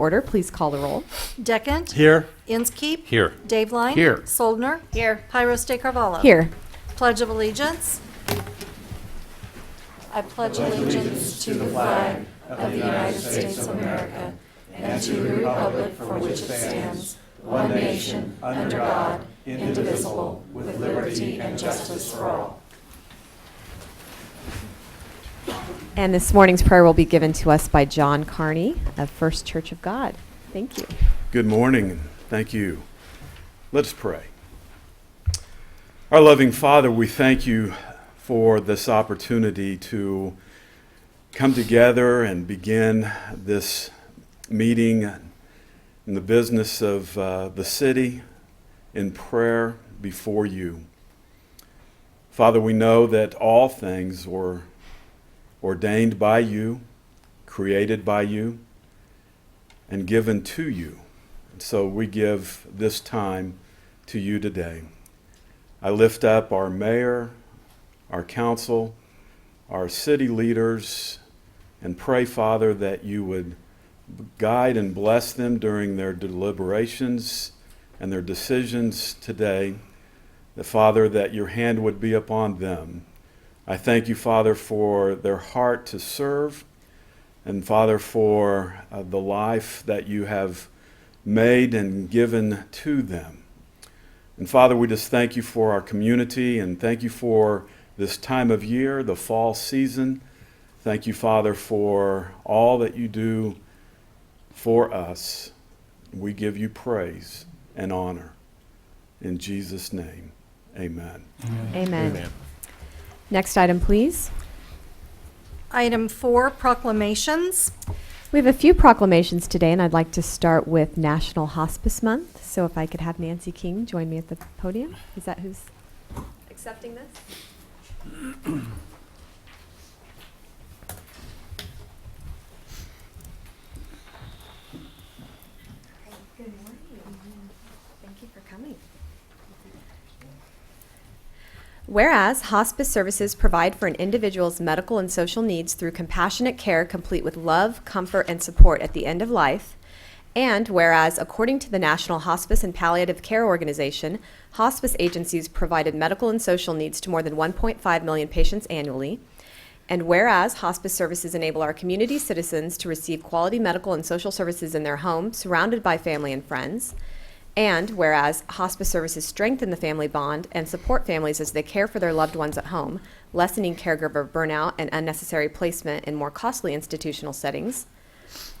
order. Please call the roll. Deckent. Here. Inskeep. Here. Dave Line. Here. Soldner. Here. Pyros de Carvalho. Here. Pledge of Allegiance. I pledge allegiance to the flag of the United States of America and to the republic for which it stands, one nation, under God, indivisible, with liberty and justice for all. And this morning's prayer will be given to us by John Carney of First Church of God. Thank you. Good morning. Thank you. Let's pray. Our loving Father, we thank you for this opportunity to come together and begin this meeting in the business of the city in prayer before you. Father, we know that all things were ordained by you, created by you, and given to you. So we give this time to you today. I lift up our mayor, our council, our city leaders, and pray, Father, that you would guide and bless them during their deliberations and their decisions today. The Father, that your hand would be upon them. I thank you, Father, for their heart to serve, and Father, for the life that you have made and given to them. And Father, we just thank you for our community, and thank you for this time of year, the fall season. Thank you, Father, for all that you do for us. We give you praise and honor. In Jesus' name, amen. Amen. Amen. Next item, please. Item 4, proclamations. We have a few proclamations today, and I'd like to start with National Hospice Month. So if I could have Nancy King join me at the podium. Is that who's accepting this? Good morning. Thank you for coming. Whereas hospice services provide for an individual's medical and social needs through compassionate care complete with love, comfort, and support at the end of life, and whereas, according to the National Hospice and Palliative Care Organization, hospice agencies provided medical and social needs to more than 1.5 million patients annually, and whereas hospice services enable our community citizens to receive quality medical and social services in their home, surrounded by family and friends, and whereas hospice services strengthen the family bond and support families as they care for their loved ones at home, lessening caregiver burnout and unnecessary placement in more costly institutional settings,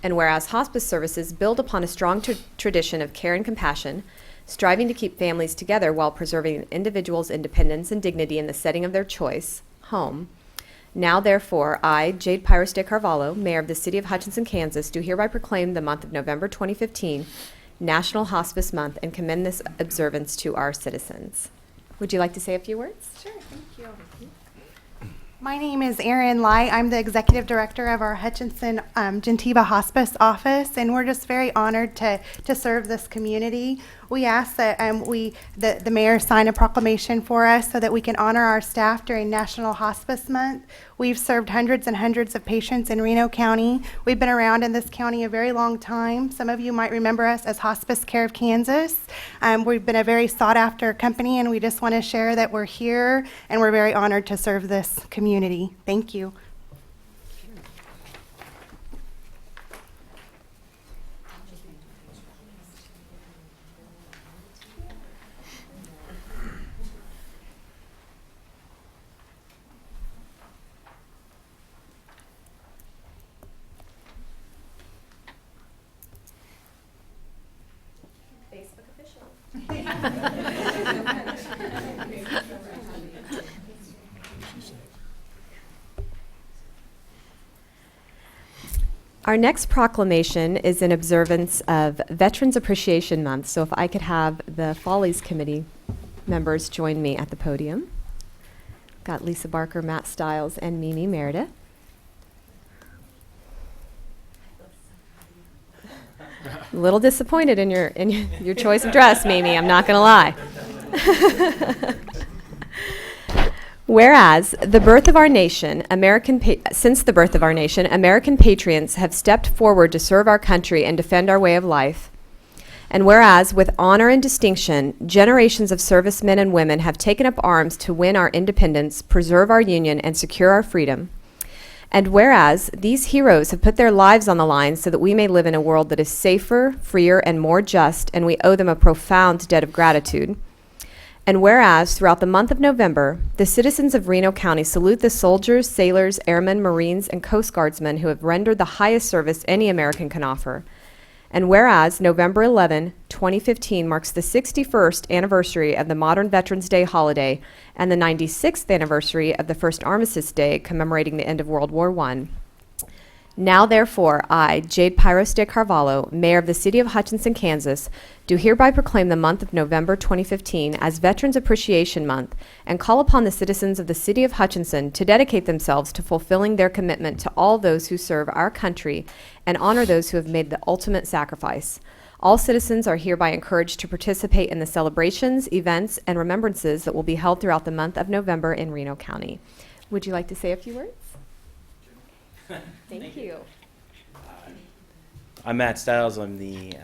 and whereas hospice services build upon a strong tradition of care and compassion, striving to keep families together while preserving an individual's independence and dignity in the setting of their choice, home. Now, therefore, I, Jade Pyros de Carvalho, Mayor of the City of Hutchinson, Kansas, do hereby proclaim the month of November 2015 National Hospice Month and commend this observance to our citizens. Would you like to say a few words? Sure, thank you. My name is Erin Light. I'm the executive director of our Hutchinson Gentiva Hospice office, and we're just very honored to serve this community. We ask that the mayor sign a proclamation for us so that we can honor our staff during National Hospice Month. We've served hundreds and hundreds of patients in Reno County. We've been around in this county a very long time. Some of you might remember us as Hospice Care of Kansas. We've been a very sought after company, and we just want to share that we're here and we're very honored to serve this community. Thank you. Our next proclamation is in observance of Veterans Appreciation Month. So if I could have the Follies Committee members join me at the podium. Got Lisa Barker, Matt Stiles, and Mimi Meredith. A little disappointed in your choice of dress, Mimi, I'm not going to lie. Whereas since the birth of our nation, American patriots have stepped forward to serve our country and defend our way of life. And whereas, with honor and distinction, generations of servicemen and women have taken up arms to win our independence, preserve our union, and secure our freedom. And whereas these heroes have put their lives on the line so that we may live in a world that is safer, freer, and more just, and we owe them a profound debt of gratitude. And whereas, throughout the month of November, the citizens of Reno County salute the soldiers, sailors, airmen, Marines, and Coast Guardsmen who have rendered the highest service any American can offer. And whereas November 11, 2015 marks the 61st anniversary of the modern Veterans Day holiday and the 96th anniversary of the first Armistice Day commemorating the end of World War I. Now, therefore, I, Jade Pyros de Carvalho, Mayor of the City of Hutchinson, Kansas, do hereby proclaim the month of November 2015 as Veterans Appreciation Month and call upon the citizens of the City of Hutchinson to dedicate themselves to fulfilling their commitment to all those who serve our country and honor those who have made the ultimate sacrifice. All citizens are hereby encouraged to participate in the celebrations, events, and remembrances that will be held throughout the month of November in Reno County. Would you like to say a few words? Thank you. I'm Matt Stiles. I'm the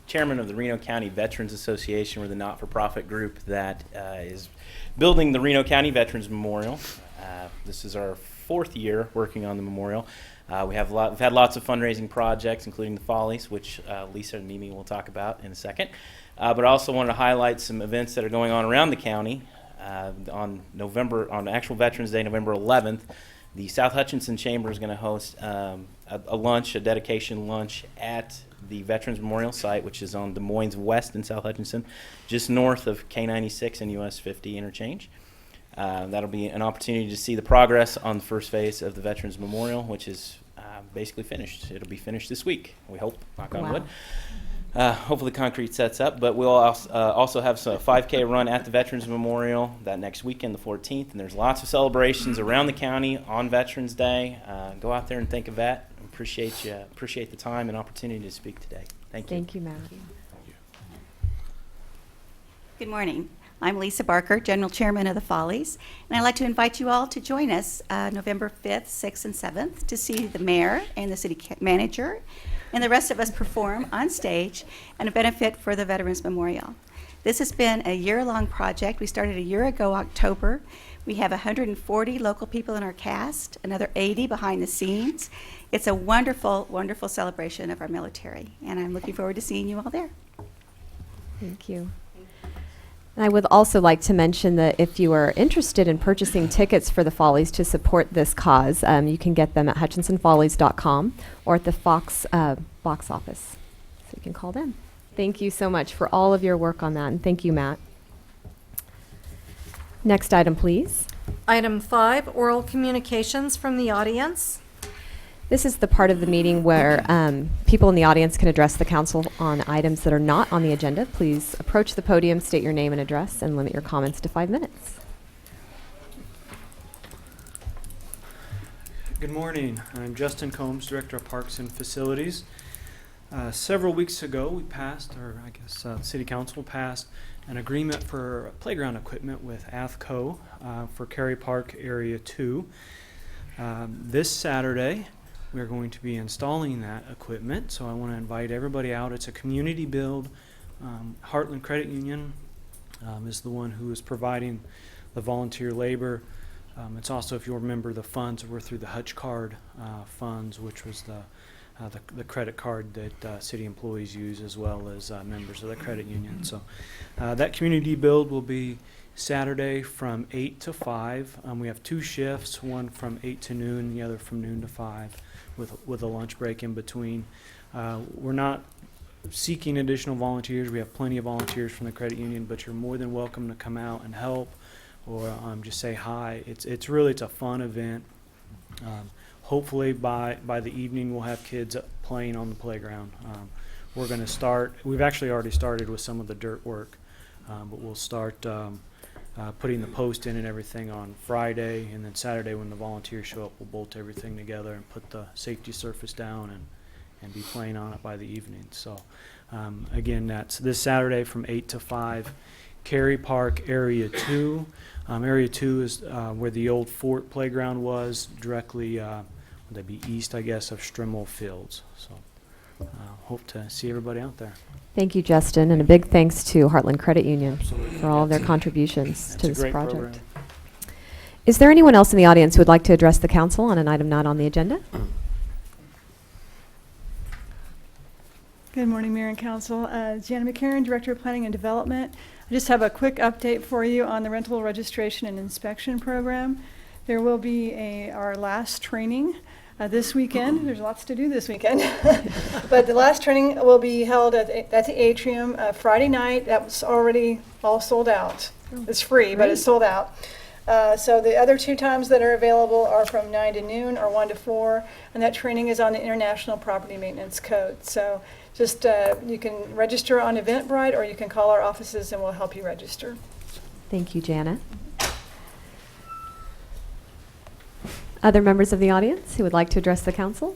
chairman of the Reno County Veterans Association. We're the not-for-profit group that is building the Reno County Veterans Memorial. This is our 4th year working on the memorial. We've had lots of fundraising projects, including the Follies, which Lisa and Mimi will talk about in a second. But I also wanted to highlight some events that are going on around the county. On actual Veterans Day, November 11th, the South Hutchinson Chamber is going to host a dedication lunch at the Veterans Memorial site, which is on Des Moines West in South Hutchinson, just north of K96 and US 50 interchange. That'll be an opportunity to see the progress on the first phase of the Veterans Memorial, which is basically finished. It'll be finished this week, we hope, knock on wood. Hopefully concrete sets up, but we'll also have a 5K run at the Veterans Memorial that next weekend, the 14th, and there's lots of celebrations around the county on Veterans Day. Go out there and think of that. Appreciate the time and opportunity to speak today. Thank you. Thank you, Matt. Good morning. I'm Lisa Barker, General Chairman of the Follies, and I'd like to invite you all to join us November 5th, 6th, and 7th to see the mayor and the city manager and the rest of us perform on stage and a benefit for the Veterans Memorial. This has been a year-long project. We started a year ago, October. We have 140 local people in our cast, another 80 behind the scenes. It's a wonderful, wonderful celebration of our military, and I'm looking forward to seeing you all there. Thank you. And I would also like to mention that if you are interested in purchasing tickets for the Follies to support this cause, you can get them at hutchinsonfollies.com or at the Fox box office. So you can call them. Thank you so much for all of your work on that, and thank you, Matt. Next item, please. Item 5, oral communications from the audience. This is the part of the meeting where people in the audience can address the council on items that are not on the agenda. Please approach the podium, state your name and address, and limit your comments to 5 minutes. Good morning. I'm Justin Combs, Director of Parks and Facilities. Several weeks ago, we passed, or I guess City Council passed, an agreement for playground equipment with AthCo for Cary Park Area 2. This Saturday, we're going to be installing that equipment, so I want to invite everybody out. It's a community build. Heartland Credit Union is the one who is providing the volunteer labor. It's also, if you remember, the funds were through the Hutch Card funds, which was the credit card that city employees use as well as members of the credit union. So that community build will be Saturday from 8 to 5. We have 2 shifts, one from 8 to noon, the other from noon to 5, with a lunch break in between. We're not seeking additional volunteers. We have plenty of volunteers from the credit union, but you're more than welcome to come out and help or just say hi. It's a fun event. Hopefully by the evening we'll have kids playing on the playground. We're going to start, we've actually already started with some of the dirt work, but we'll start putting the post in and everything on Friday, and then Saturday when the volunteers show up, we'll bolt everything together and put the safety surface down and be playing on it by the evening. So again, that's this Saturday from 8 to 5. Cary Park Area 2. Area 2 is where the old Fort playground was, directly, would that be east, I guess, of Strimmel Fields. So hope to see everybody out there. Thank you, Justin, and a big thanks to Heartland Credit Union for all of their contributions It's to a this great project. program. Is there anyone else in the audience who would like to address the council on an item not on the agenda? Good morning, Mayor and Council. Jana McCarron, Director of Planning and Development. I just have a quick update for you on the rental registration and inspection program. There will be our last training this weekend. There's lots to do this weekend. But the last training will be held at the Atrium Friday night. That was already all sold out. It's free, but it's sold out. So the other 2 times that are available are from 9 to noon or 1 to 4, and that training is on the International Property Maintenance Code. So just you can register on Eventbrite, or you can call our offices and we'll help you register. Thank you, Janet. Other members of the audience who would like to address the council?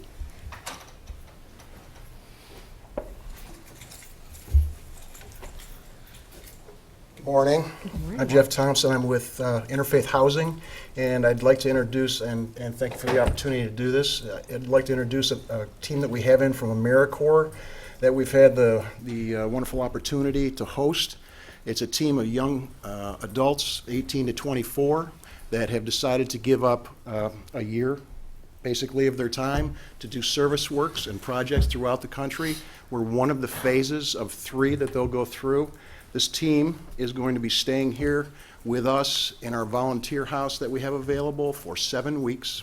Morning. Good morning. I'm Jeff Thompson. I'm with Interfaith Housing, and I'd like to introduce, and thank you for the opportunity to do this. I'd like to introduce a team that we have in from AmeriCorps that we've had the wonderful opportunity to host. It's a team of young adults, 18 to 24, that have decided to give up a year, basically, of their time to do service works and projects throughout the country. We're one of the phases of 3 that they'll go through. This team is going to be staying here with us in our volunteer house that we have available for 7 weeks,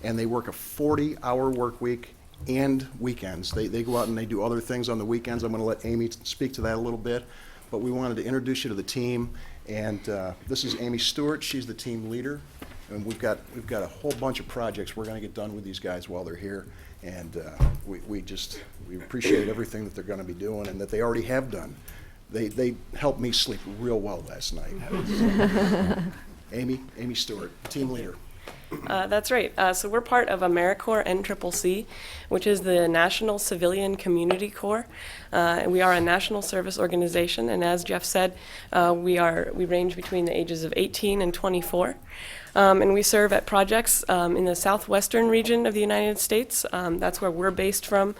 and they work a 40-hour work week and weekends. They go out and they do other things on the weekends. I'm going to let Amy speak to that a little bit, but we wanted to introduce you to the team, and this is Amy Stewart. She's the team leader, and we've got a whole bunch of projects we're going to get done with these guys while they're here, and we appreciate everything that they're going to be doing and that they already have done. They helped me sleep real well last night. Amy Stewart, team leader. That's right. So we're part of AmeriCorps NCCC, which is the National Civilian Community Corps. We are a national service organization, and as Jeff said, we range between the ages of 18 and 24. And we serve at projects in the southwestern region of the United States. That's where we're based from.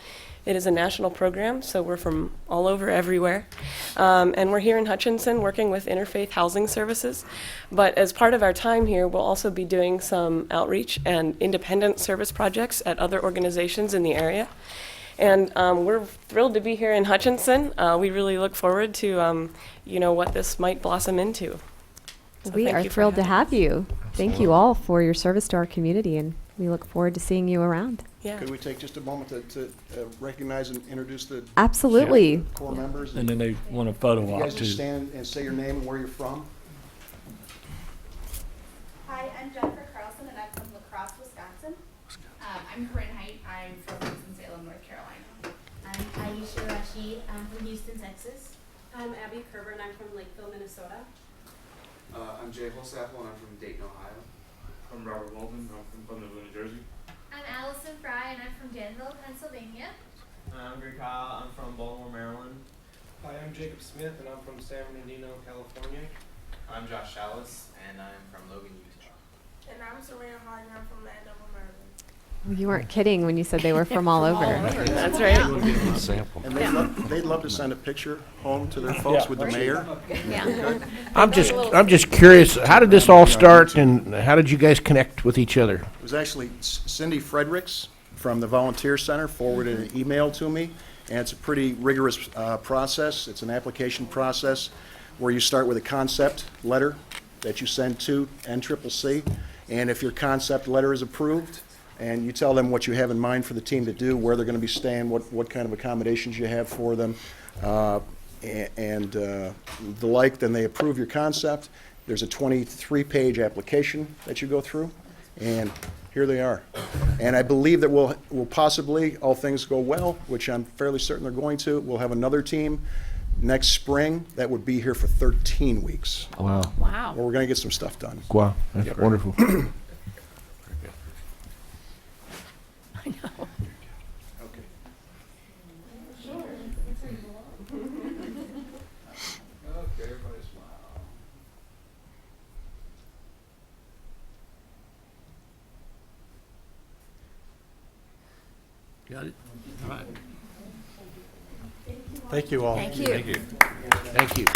It is a national program, so we're from all over, everywhere. And we're here in Hutchinson working with Interfaith Housing Services. But as part of our time here, we'll also be doing some outreach and independent service projects at other organizations in the area. And we're thrilled to be here in Hutchinson. We really look forward to, what this might blossom into. So We thank are you for thrilled to having me. have you. Thank you all for your service to our community, and we look forward to seeing you around. Yeah. Could we take just a moment to recognize and introduce the Absolutely. core members? And then they want a photo You op guys just too. stand and say your name and where you're from. Hi, I'm Jennifer Carlson, and I'm from La Crosse, Wisconsin. I'm Corinne Height. I'm from Winston-Salem, North Carolina. I'm Aisha Rashid. I'm from Houston, Texas. I'm Abby Kerber, and I'm from Lakeville, Minnesota. I'm Jay Holsappel, and I'm from Dayton, Ohio. I'm Robert Walton. I'm from Pleasantville, New Jersey. I'm Allison Fry, and I'm from Danville, Pennsylvania. I'm Greg Kyle. I'm from Baltimore, Maryland. Hi, I'm Jacob Smith, and I'm from San Bernardino, California. I'm Josh Chalice, and I'm from Logan, Utah. And I'm Serena Hart, and I'm from Landover, Maryland. You weren't kidding when you said they were from all over. That's right. And they'd love to send a picture home to their folks with the mayor. Yeah. I'm just curious, how did this all start, and how did you guys connect with each other? It was actually Cindy Fredericks from the Volunteer Center forwarded an email to me, and it's a pretty rigorous process. It's an application process where you start with a concept letter that you send to NCCC, and if your concept letter is approved, and you tell them what you have in mind for the team to do, where they're going to be staying, what kind of accommodations you have for them, and the like, then they approve your concept. There's a 23-page application that you go through, and here they are. And I believe that we'll possibly, all things go well, which I'm fairly certain they're going to, we'll have another team next spring that would be here for 13 weeks. Wow. Wow. Where we're going to get some stuff done. Wow, that's wonderful. I know. Okay. Okay, everybody smile. Got it? All right. Thank you all. Thank you. Thank you. Thank you.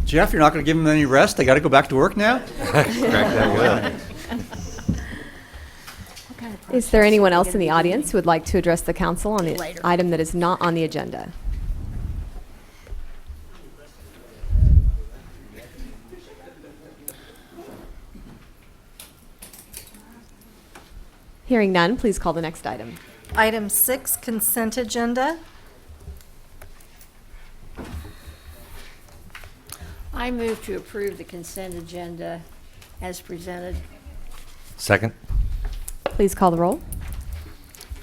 Jeff, you're not going to give them any rest? They got to go back to work now? Is there anyone else in the audience who would like to address the council on the item that is not on the agenda? Hearing none, please call the next item. Item 6, consent agenda. I move to approve the consent agenda as presented. Second? Please call the roll.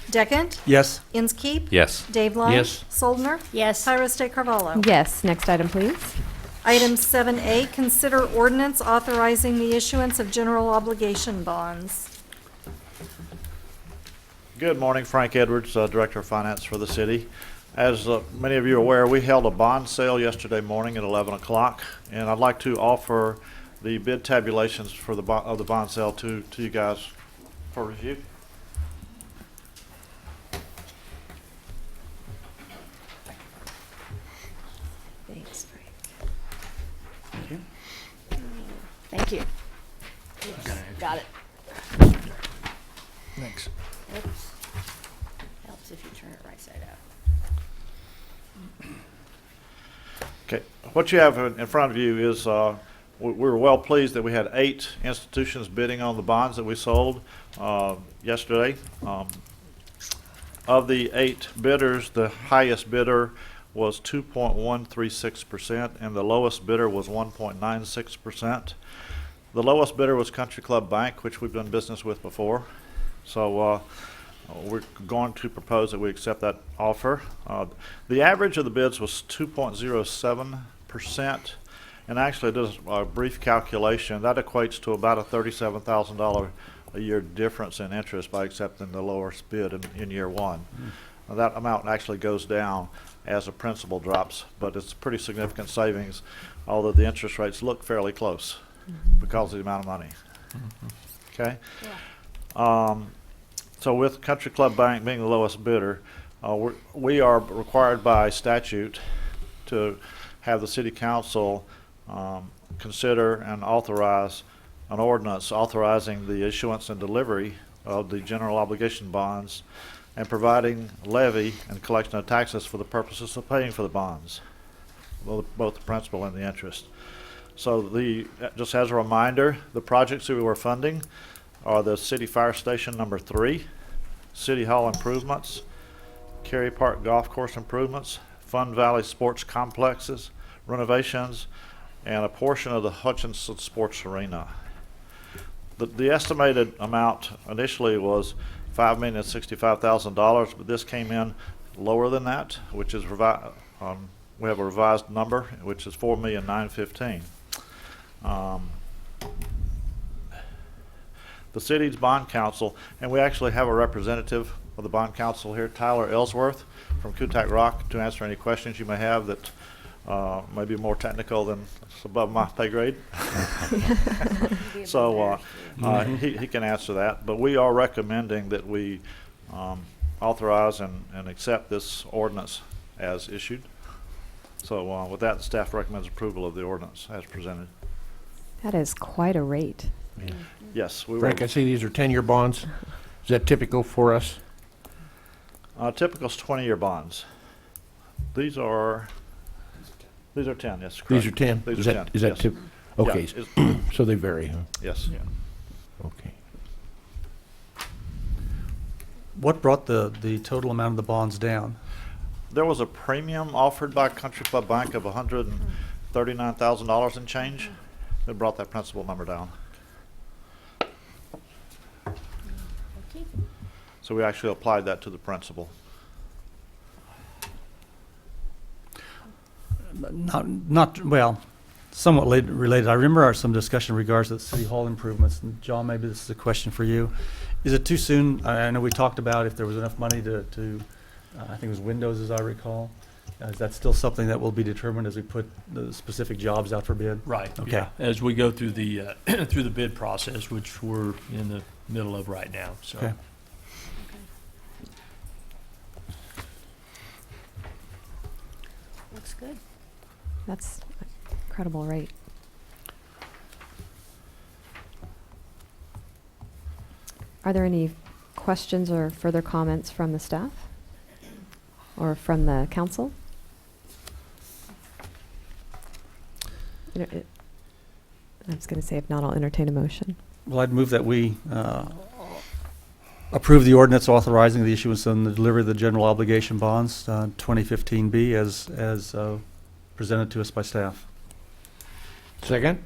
Deckent? Yes. Inskeep? Yes. Dave Long? Yes. Soldner? Yes. Pyrus de Carvalho? Yes, next item, please. Item 7A, consider ordinance authorizing the issuance of general obligation bonds. Good morning, Frank Edwards, Director of Finance for the city. As many of you are aware, we held a bond sale yesterday morning at 11 o'clock, and I'd like to offer the bid tabulations for the bond sale to you guys for review. Thanks, Frank. Thank you. Got it. Thanks. Oops. Helps if you turn it right side out. Okay, what you have in front of you is we were well pleased that we had 8 institutions bidding on the bonds that we sold yesterday. Of the 8 bidders, the highest bidder was 2.136%, and the lowest bidder was 1.96%. The lowest bidder was Country Club Bank, which we've done business with before. So we're going to propose that we accept that offer. The average of the bids was 2.07%, and actually does a brief calculation. That equates to about a $37,000 a year difference in interest by accepting the lowest bid in year one. Now, that amount actually goes down as the principal drops, but it's pretty significant savings, although the interest rates look fairly close because of the amount of money. Okay? So with Country Club Bank being the lowest bidder, we are required by statute to have the city council consider and authorize an ordinance authorizing the issuance and delivery of the general obligation bonds and providing levy and collection of taxes for the purposes of paying for the bonds, both the principal and the interest. So just as a reminder, the projects that we were funding are the City Fire Station number 3, City Hall improvements, Cary Park Golf Course improvements, Fun Valley Sports Complexes, renovations, and a portion of the Hutchinson Sports Arena. The estimated amount initially was $5,065,000, but this came in lower than that, which is we have a revised number, which is $4,915,000. The city's bond council, and we actually have a representative of the bond council here, Tyler Ellsworth from Kutak Rock, to answer any questions you may have that may be more technical than it's above my pay grade. So he can answer that. But we are recommending that we authorize and accept this ordinance as issued. So with that, the staff recommends approval of the ordinance as presented. That is quite a rate. Yes. We Frank, I see these are 10-year bonds. Is that typical for us? Typical is 20-year bonds. These are 10, yes, correct. These are 10? These Is are that, 10, is that yes. okay, Yeah, so they vary, huh? Yes. Yeah. Okay. What brought the total amount of the bonds down? There was a premium offered by Country Club Bank of $139,000 and change that brought that principal number down. So we actually applied that to the principal. Not well. Somewhat related, I remember some discussion in regards to the City Hall improvements. And John, maybe this is a question for you. Is it too soon? I know we talked about if there was enough money to I think it was windows, as I recall. Is that still something that will be determined as we put the specific jobs out for bid? Right. Okay. Yeah. As we go through the through the bid process, which we're in the middle of right now. So. Okay. Looks good. That's incredible rate. Are there any questions or further comments from the staff or from the council? I was going to say, if not, I'll entertain a motion. Well, I'd move that we approve the ordinance authorizing the issuance and the delivery of the general obligation bonds, 2015B, as presented to us by staff. Second?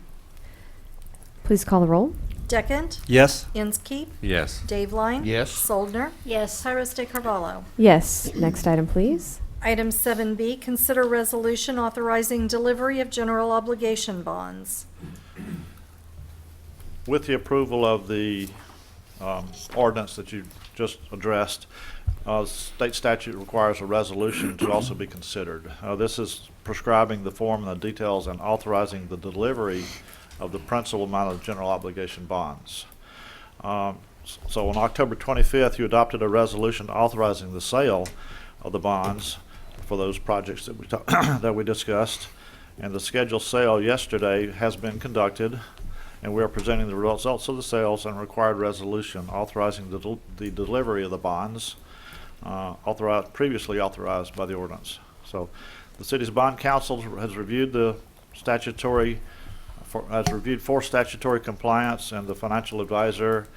Please call the roll. Deckent? Yes. Inskeep? Yes. Dave Line? Yes. Soldner? Yes. Pyrus de Carvalho? Yes. Next item, please. Item 7B, consider resolution authorizing delivery of general obligation bonds. With the approval of the ordinance that you just addressed, state statute requires a resolution to also be considered. This is prescribing the form and the details and authorizing the delivery of the principal amount of general obligation bonds. So on October 25th, you adopted a resolution authorizing the sale of the bonds for those projects that we that we discussed, and the scheduled sale yesterday has been conducted, and we are presenting the results of the sales and required resolution authorizing the delivery of the bonds previously authorized by the ordinance. So the city's bond council has reviewed the for statutory compliance, and the financial advisor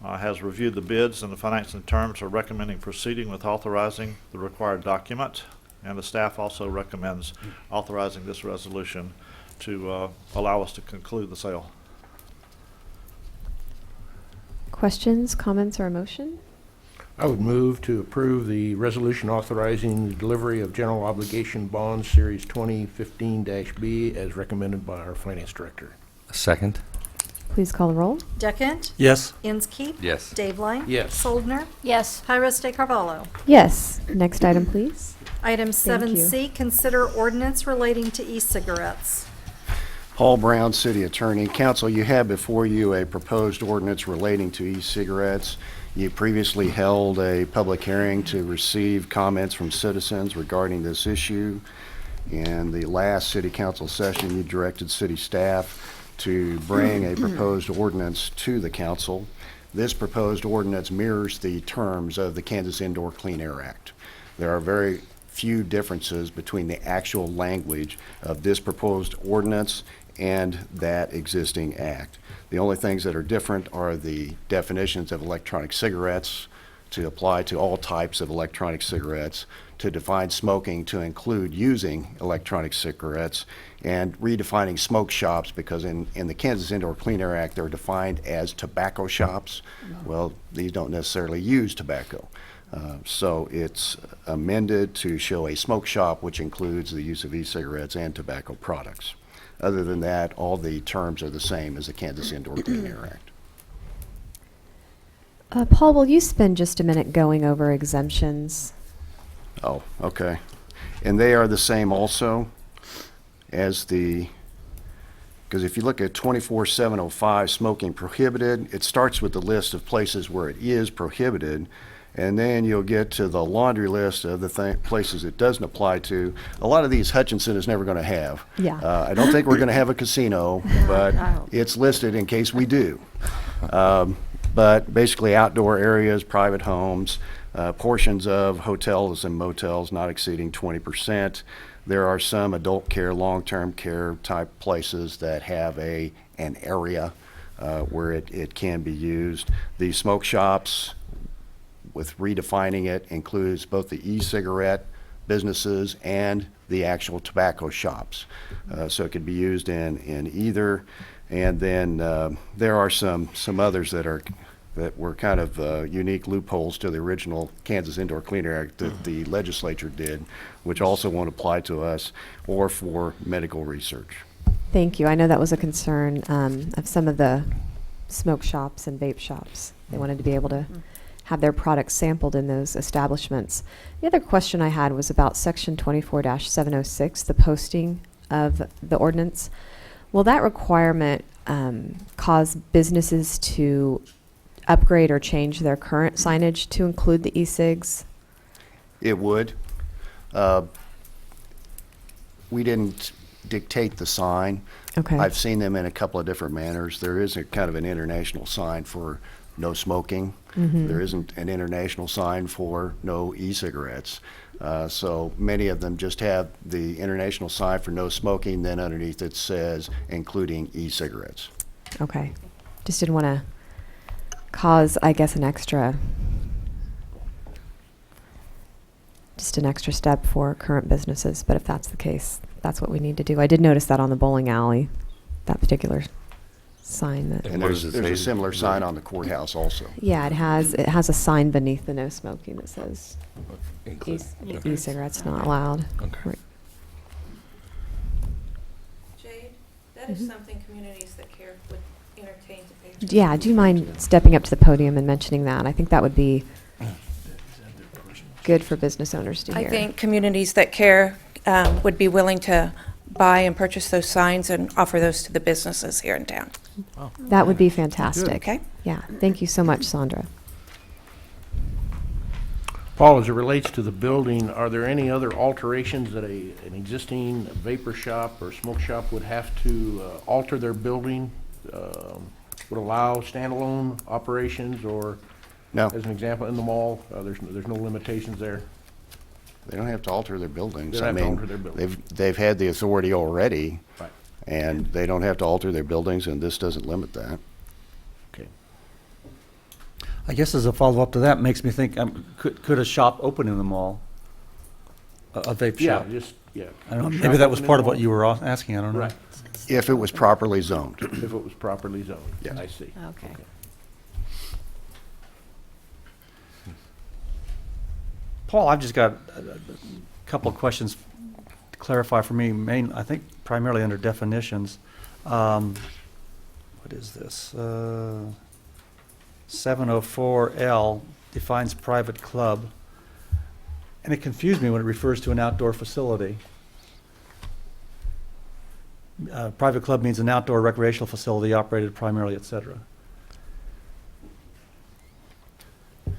has reviewed the bids, and the financing terms are recommending proceeding with authorizing the required document, and the staff also recommends authorizing this resolution to allow us to conclude the sale. Questions, comments, or a motion? I would move to approve the resolution authorizing the delivery of general obligation bonds, Series 2015-B, as recommended by our finance director. Second. Please call the roll. Deckent? Yes. Inskeep? Yes. Dave Line? Yes. Soldner? Yes. Pyrus de Carvalho? Yes. Next item, please. Item Thank you. 7C, consider ordinance relating to e-cigarettes. Paul Brown, City Attorney. Council, you have before you a proposed ordinance relating to e-cigarettes. You previously held a public hearing to receive comments from citizens regarding this issue. In the last City Council session, you directed city staff to bring a proposed ordinance to the council. This proposed ordinance mirrors the terms of the Kansas Indoor Clean Air Act. There are very few differences between the actual language of this proposed ordinance and that existing act. The only things that are different are the definitions of electronic cigarettes to apply to all types of electronic cigarettes, to define smoking to include using electronic cigarettes, and redefining smoke shops, because in the Kansas Indoor Clean Air Act, they're defined as tobacco shops. Well, these don't necessarily use tobacco. So it's amended to show a smoke shop, which includes the use of e-cigarettes and tobacco products. Other than that, all the terms are the same as the Kansas Indoor Clean Air Act. Paul, will you spend just a minute going over exemptions? Oh, okay. And they are the same also as the, because if you look at 24-705, smoking prohibited, it starts with the list of places where it is prohibited, and then you'll get to the laundry list of the places it doesn't apply to. A lot of these Hutchinson is never going to have. Yeah. I don't think we're going to have a casino, but it's listed in case we do. But basically outdoor areas, private homes, portions of hotels and motels not exceeding 20%. There are some adult care, long-term care type places that have an area where it can be used. The smoke shops, with redefining it, includes both the e-cigarette businesses and the actual tobacco shops. So it could be used in either. And then there are some others that were kind of unique loopholes to the original Kansas Indoor Clean Air Act that the legislature did, which also won't apply to us or for medical research. Thank you. I know that was a concern of some of the smoke shops and vape shops. They wanted to be able to have their products sampled in those establishments. The other question I had was about Section 24-706, the posting of the ordinance. Will that requirement cause businesses to upgrade or change their current signage to include the e-cigs? It would. We didn't dictate the sign. Okay. I've seen them in a couple of different manners. There is a kind of an international sign for no smoking. Mhm. There isn't an international sign for no e-cigarettes. So many of them just have the international sign for no smoking, then underneath it says including e-cigarettes. Okay. Just didn't want to cause, I guess, an extra step for current businesses. But if that's the case, that's what we need to do. I did notice that on the bowling alley, that particular sign. That And there's a similar sign on the courthouse also. Yeah, it has a sign beneath the no smoking that says e-cigarettes not allowed. Okay. Right. Jade, that is something communities that care would entertain to pay. Yeah, do you mind stepping up to the podium and mentioning that? I think that would be good for business owners to hear. I think communities that care would be willing to buy and purchase those signs and offer those to the businesses here in town. That would be fantastic. Okay. Yeah, thank you so much, Sandra. Paul, as it relates to the building, are there any other alterations that an existing vapor shop or smoke shop would have to alter their building? Would allow standalone operations, or No. as an example, in the mall, there's no limitations there? They don't have to alter their buildings. They don't have to alter their buildings. They've had the authority already. Right. And they don't have to alter their buildings, and this doesn't limit that. Okay. I guess as a follow-up to that, makes me think, could a shop open in the mall? A vape shop? Yeah. I don't know, Shop maybe that was open in part the of what mall. you were asking, I don't know. Right. If it was properly zoned. If it was properly zoned. Yes. I see. Okay. Paul, I've just got a couple of questions to clarify for me, I think primarily under definitions. What is this? 704L defines private club, and it confused me when it refers to an outdoor facility. Private club means an outdoor recreational facility operated primarily, et cetera.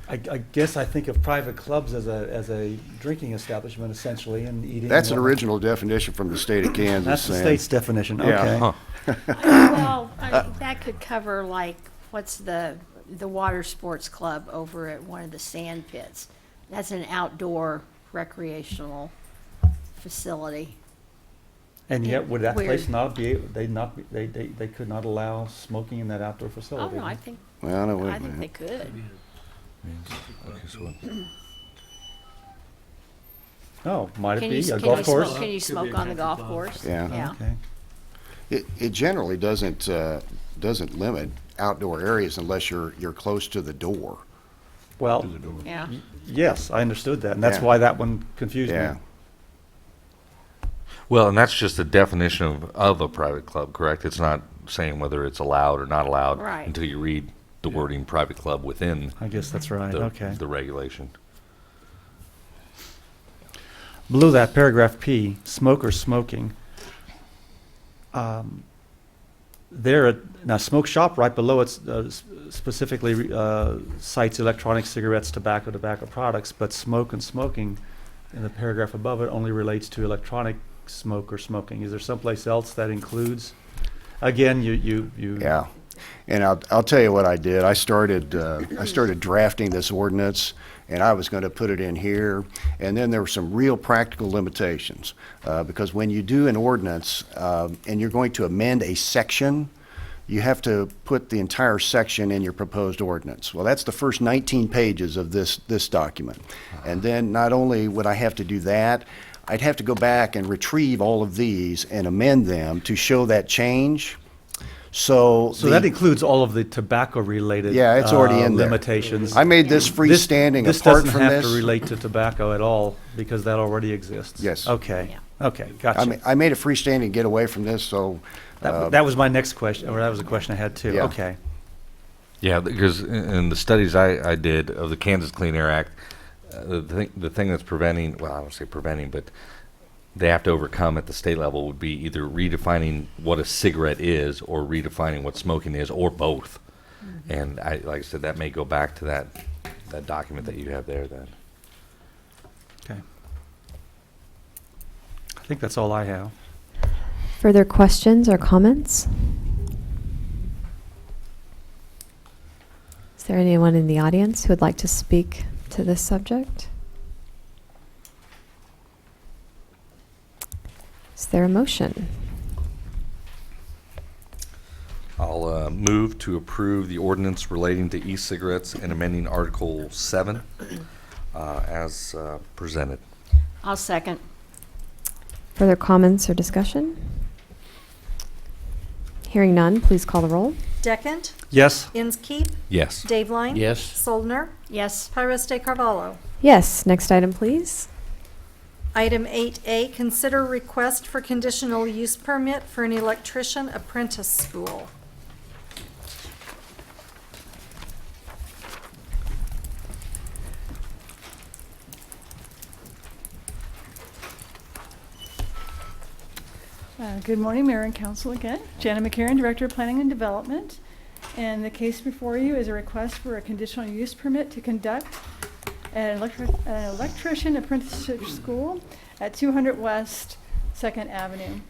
I guess I think of private clubs as a drinking establishment essentially, and eating. That's an and whatnot. original definition from the state of Kansas. That's the saying- state's definition, Yeah. okay. Well, that could cover like, what's the water sports club over at one of the sand pits? That's an outdoor recreational facility. And yet, would that Where- place not be, they could not allow smoking in that outdoor Oh, facility? no, I think, Well, no, wait I a think they minute. could. Oh, might it Can be, you, a can golf you course? smoke, can you smoke on the golf course? Yeah. Okay. It generally doesn't limit outdoor areas unless you're close to the door. Well, Yeah. yes, I understood that, and that's Yeah. why that one confused me. Yeah. Well, and that's just a definition of a private club, correct? It's not saying whether it's allowed or not allowed Right. until you read the wording private club within I guess that's right, okay. the regulation. Below that, paragraph P, smoke or smoking. Now, smoke shop, right below it specifically cites electronic cigarettes, tobacco products, but smoke and smoking in the paragraph above it only relates to electronic smoke or smoking. Is there someplace else that includes? Again, you. Yeah. And I'll tell you what I did. I started drafting this ordinance, and I was going to put it in here. And then there were some real practical limitations. Because when you do an ordinance, and you're going to amend a section, you have to put the entire section in your proposed ordinance. Well, that's the first 19 pages of this document. And then not only would I have to do that, I'd have to go back and retrieve all of these and amend them to show that change. So that includes all of the tobacco-related Yeah, it's already in there. limitations. I made this freestanding This apart doesn't from have this. to relate to tobacco at all because that already exists. Yes. Okay, okay, gotcha. I made it freestanding, get away from this, so. That was my next question, or that was a question I had too. Yeah. Okay. Yeah, because in the studies I did of the Kansas Clean Air Act, the thing that's preventing, well, I don't say preventing, but they have to overcome at the state level would be either redefining what a cigarette is or redefining what smoking is, or both. And like I said, that may go back to that document that you have there then. Okay. I think that's all I have. Further questions or comments? Is there anyone in the audience who would like to speak to this subject? Is there a motion? I'll move to approve the ordinance relating to e-cigarettes and amending Article 7 as presented. I'll second. Further comments or discussion? Hearing none, please call the roll. Deckent? Yes. Inskeep? Yes. Daveline? Yes. Soldner? Yes. Pyrus de Carvalho? Yes, next item, please. Item 8A, consider request for conditional use permit for an electrician apprentice school. Good morning, Mayor and Council again. Jana McCarron, Director of Planning and Development. And the case before you is a request for a conditional use permit to conduct an electrician apprenticeship school at 200 West 2nd Avenue.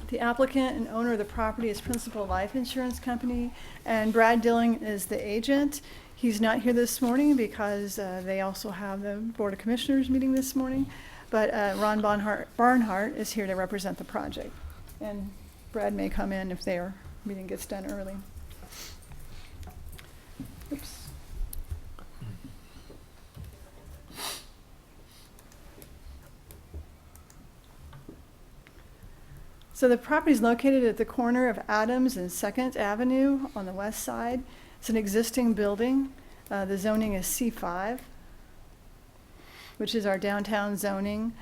The applicant and owner of the property is Principal Life Insurance Company, and Brad Dilling is the agent. He's not here this morning because they also have the Board of Commissioners meeting this morning, but Ron Barnhart is here to represent the project. And Brad may come in if their meeting gets done early. Oops. So the property is located at the corner of Adams and 2nd Avenue on the west side. It's an existing building. The zoning is C5, which is our downtown zoning.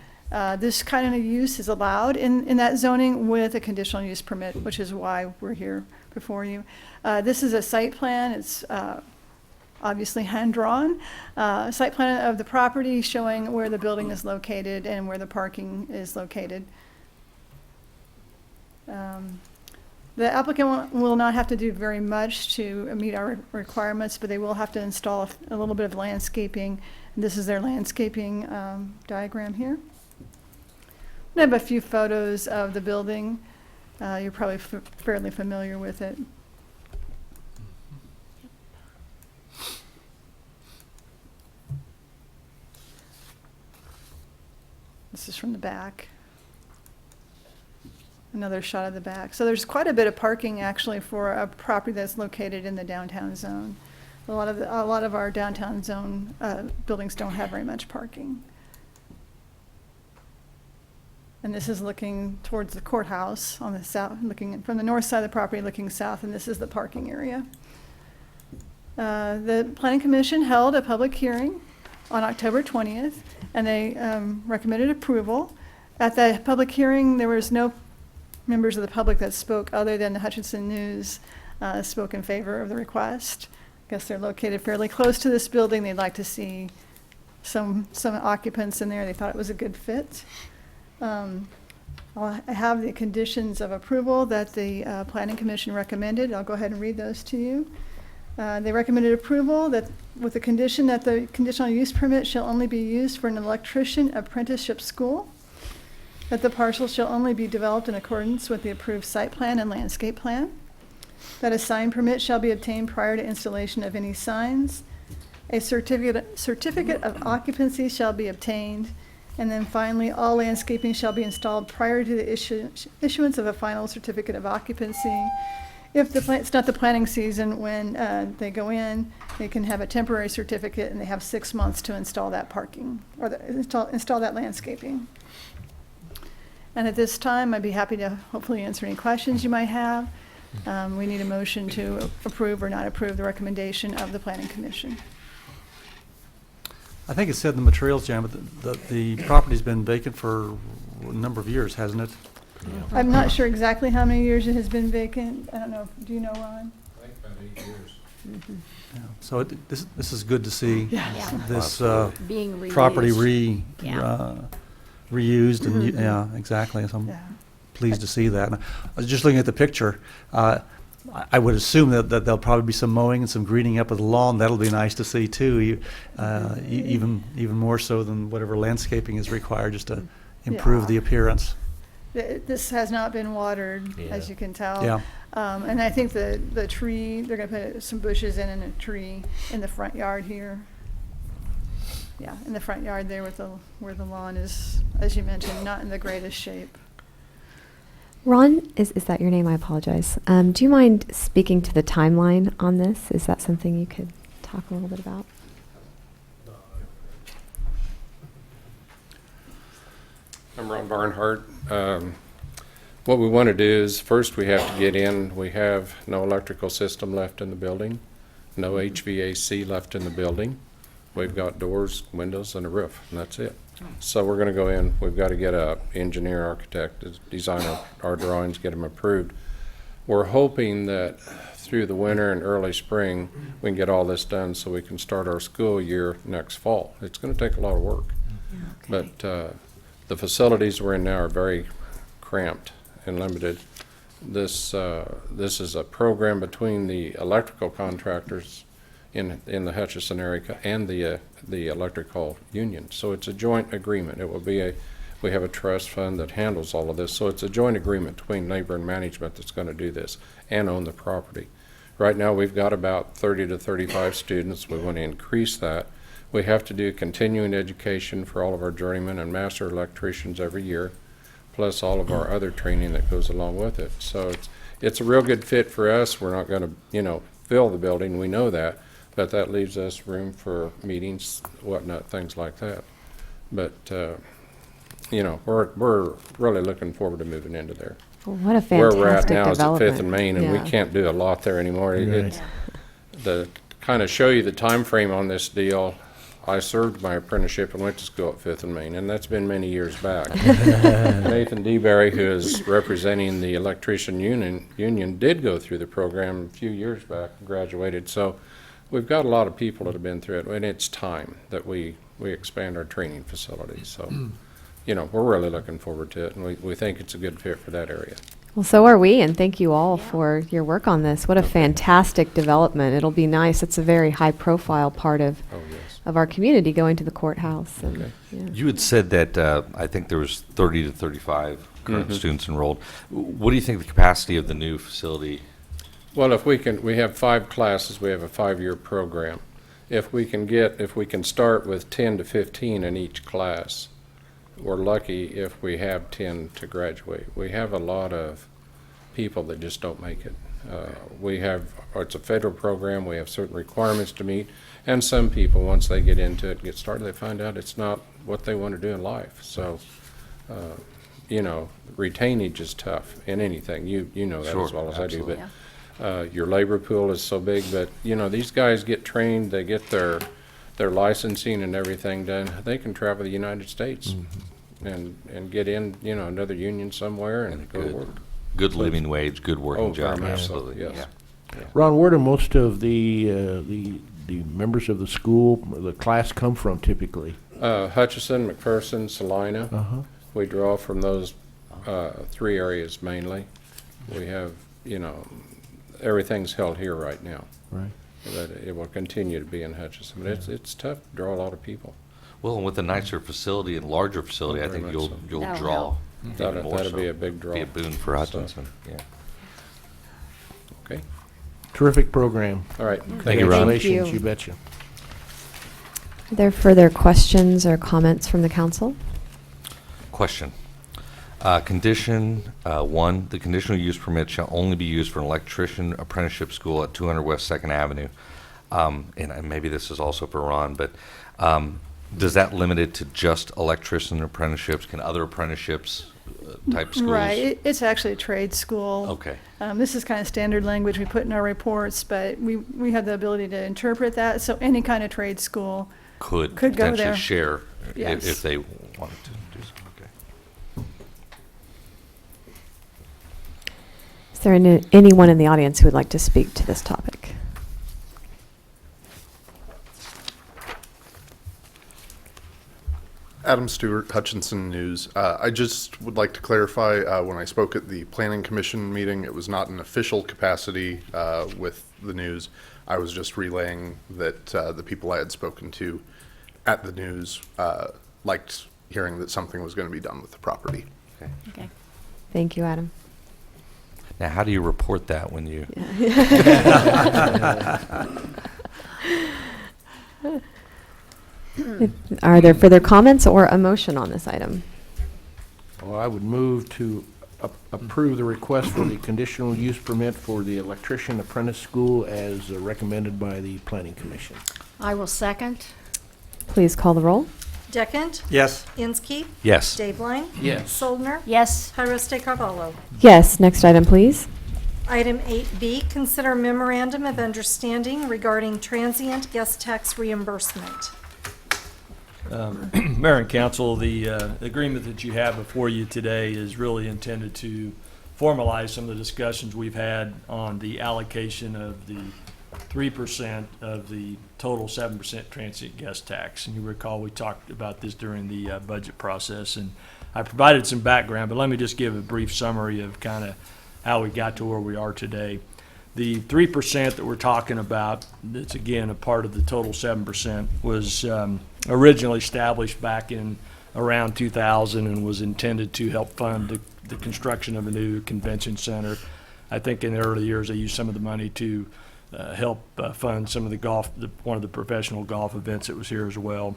This kind of use is allowed in that zoning with a conditional use permit, which is why we're here before you. This is a site plan. It's obviously hand-drawn. Site plan of the property showing where the building is located and where the parking is located. The applicant will not have to do very much to meet our requirements, but they will have to install a little bit of landscaping. And this is their landscaping diagram here. I have a few photos of the building. You're probably fairly familiar with it. This is from the back. Another shot of the back. So there's quite a bit of parking actually for a property that's located in the downtown zone. A lot of our downtown zone buildings don't have very much parking. And this is looking towards the courthouse on the south, looking from the north side of the property, looking south, and this is the parking area. The Planning Commission held a public hearing on October 20th, and they recommended approval. At the public hearing, there was no members of the public that spoke other than the Hutchinson News spoke in favor of the request. I guess they're located fairly close to this building. They'd like to see some occupants in there. They thought it was a good fit. I have the conditions of approval that the Planning Commission recommended. I'll go ahead and read those to you. They recommended approval that with the condition that the conditional use permit shall only be used for an electrician apprenticeship school, that the parcel shall only be developed in accordance with the approved site plan and landscape plan, that a sign permit shall be obtained prior to installation of any signs, a certificate of occupancy shall be obtained, and then finally, all landscaping shall be installed prior to the issuance of a final certificate of occupancy. If it's not the planning season when they go in, they can have a temporary certificate and they have 6 months to install that parking or install that landscaping. And at this time, I'd be happy to hopefully answer any questions you might have. We need a motion to approve or not approve the recommendation of the Planning Commission. I think it said in the materials, Jan, but the property's been vacant for a number of years, hasn't it? I'm not sure exactly how many years it has been vacant. I don't know. Do you know, Ron? I think about 8 years. Yeah. So this is good to see Yeah. this Being reused. property Yeah. reused, and yeah, exactly. So I'm Yeah. pleased to see that. And I was just looking at the picture. I would assume that there'll probably be some mowing and some greening up of the lawn. That'll be nice to see too, even more so than whatever landscaping is required, just to improve the appearance. This has not been watered, as you can tell. Yeah. And I think the tree, they're going to put some bushes in and a tree in the front yard here. Yeah, in the front yard there where the lawn is, as you mentioned, not in the greatest shape. Ron, is that your name? I apologize. Do you mind speaking to the timeline on this? Is that something you could talk a little bit about? I'm Ron Barnhart. What we want to do is first we have to get in. We have no electrical system left in the building, no HVAC left in the building. We've got doors, windows, and a roof, and that's it. So we're going to go in. We've got to get a engineer, architect, design our drawings, get them approved. We're hoping that through the winter and early spring we can get all this done so we can start our school year next fall. It's going to take a lot of work, but the facilities we're in now are very cramped and limited. This is a program between the electrical contractors in the Hutchinson area and the electrical union. So it's a joint agreement. It will be we have a trust fund that handles all of this. So it's a joint agreement between labor and management that's going to do this and own the property. Right now we've got about 30 to 35 students. We want to increase that. We have to do continuing education for all of our journeymen and master electricians every year, plus all of our other training that goes along with it. So it's a real good fit for us. We're not going to, fill the building. We know that. But that leaves us room for meetings, whatnot, things like that. But, we're really looking forward to moving into there. Well, what a Where we're at fantastic now is at development. 5th and Main, and we can't do a lot there anymore. Right. To kind of show you the time frame on this deal, I served my apprenticeship and went to school at 5th and Main, and that's been many years back. Nathan DeBerry, who is representing the electrician union, did go through the program a few years back and graduated. So we've got a lot of people that have been through it, and it's time that we expand our training facilities. So, we're really looking forward to it, and we think it's a good fit for that area. Well, so are we, and thank you all for your work on this. What a fantastic development. It'll be nice. It's a very high-profile part of our community, going to the courthouse. And, You had said that I think there was 30 to 35 current students enrolled. What do you think the capacity of the new facility? Well, we have 5 classes. We have a 5-year program. If we can start with 10 to 15 in each class, we're lucky if we have 10 to graduate. We have a lot of people that just don't make it. It's a federal program. We have certain requirements to meet, and some people, once they get into it and get started, they find out it's not what they want to do in life. So, retainage is tough in anything. You know that as well as absolutely. I do. But your labor pool is so big. But these guys get trained. They get their licensing and everything done. They can travel the United States and get in another union somewhere and go to work. Good living wage, good working very job, much so, absolutely. yes. Yeah. Ron, where do most of the members of the school, the class come from typically? Hutchinson, McPherson, Salina. We draw from those 3 areas mainly. We have, everything's held here right now. Right. But it will continue to be in Hutchinson. But it's tough to draw a lot of people. Well, and with a nicer facility and larger facility, I Very think much so. you'll That'll draw. help. even more That'll so. be a big draw. Be a boon for Hutchinson, yeah. Okay. Terrific program. All right. Thank you, Ron. Congratulations, Thank you betcha. Are there further questions or comments from the council? Question. Condition 1, the conditional use permit shall only be used for an electrician apprenticeship school at 200 West 2nd Avenue. And maybe this is also for Ron, but Does that limit it to just electrician apprenticeships? Can other apprenticeships type schools? Right, it's actually a trade school. Okay. This is kind of standard language we put in our reports, but we have the ability to interpret that, so any kind of trade school Could go potentially there. share Yes. if they wanted to do so. Okay. Is there anyone in the audience who would like to speak to this topic? Adam Stewart, Hutchinson News. I just would like to clarify, when I spoke at the Planning Commission meeting, it was not an official capacity with the news. I was just relaying that the people I had spoken to at the news liked hearing that something was going to be done with the property. Okay. Okay. Thank you, Adam. Now, how do you report that when you? Are there further comments or a motion on this item? Well, I would move to approve the request for the conditional use permit for the electrician apprentice school as recommended by the Planning Commission. I will second. Please call the roll. Deckent? Yes. Inskeep? Yes. Dave-Line? Yes. Soldner? Yes. Hyruste Carvalho? Yes, next item, please. Item 8B, consider memorandum of understanding regarding transient guest tax reimbursement. Mayor and Council, the agreement that you have before you today is really intended to formalize some of the discussions we've had on the allocation of the 3% of the total 7% transient guest tax. And you recall we talked about this during the budget process, and I provided some background, but let me just give a brief summary of kind of how we got to where we are today. The 3% that we're talking about, that's again a part of the total 7%, was originally established back in around 2000 and was intended to help fund the construction of a new convention center. I think in the early years they used some of the money to help fund some of the golf, one of the professional golf events that was here as well.